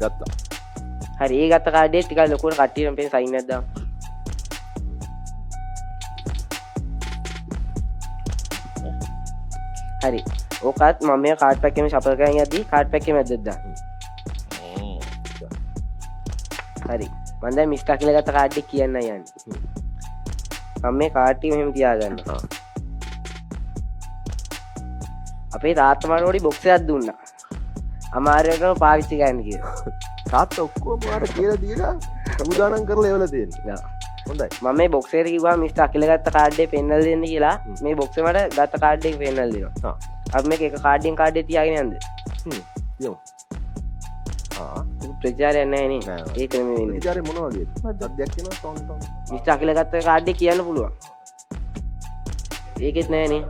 ගත්තා. හරි ඒ ගත්ත කාඩ් එක ටිකක් ලොකුවට කට්ටියට පෙන් සයින් එකක් දාමු. හරි ඕකත් මම මේ කාඩ් පැක් එකේ ෂෆල් කරන් යද්දි කාඩ් පැක් එකේ මැද්දට දාන්න. හරි මම දැන් මිස්ටර් කියලා ගත්ත කාඩ් එක කියන්න යන්නේ. මම මේ කාඩ් ටික මෙහෙම තියාගන්නවා. අපේ තාත්තා මට පොඩි බොක්ස් එකක් දුන්නා. අමාරුවෙන්ම පාවිච්චි කරන්න කියලා. තාත්තා ඔක්කොම මාට කියලා දීලා සූදානම් කරලා එවලා තියෙනවා. හොඳයි. මම මේ බොක්ස් එකට කිව්වා මිස්ටර් අකිල ගත්ත කාඩ් එක පෙන්නලා දෙන්න කියලා. මේ බොක්ස් එක මට ගත්ත කාඩ් එක පෙන්නලා දෙනවා. අපි මේක එක කාඩ්යෙන් කාඩ් එක තියාගෙන යන්නද? යමු. ප්‍රචාරයක් නැහැ නේ. ඒක නෙමෙයි වෙන්නේ. ප්‍රචාරේ මොන වගේද? සද්දයක් එනවා ටොන් ටොන්. මිස්ටර් අකිල ගත්ත කාඩ් එක කියන්න පුළුවන්. ඒකෙත් නැහැ නේ.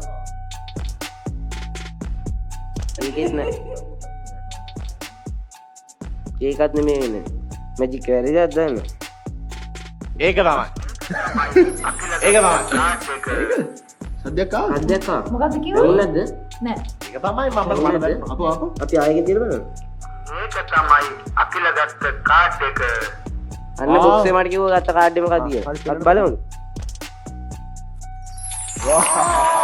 ඒකෙත් නැහැ. ඒකත් නෙමෙයි වෙන්නේ. මැජික් වැරදිද දාන්න. ඒක තමයි. ඒක තමයි. සද්දයක් ආවා. සද්දයක් ආවා. මොකද්ද කිව්වේ? නැද්ද? නෑ. ඒක තමයි මම බලන්න. අපෝ අපෝ. අපි ආයෙත් දිලා බලමු. මේක තමයි අකිල ගත්ත කාඩ් එක. අන්න බොක්ස් එක මට කිව්වා ගත්ත කාඩ් එක මොකක්ද කියලා. අපි බලමු. වාහ්.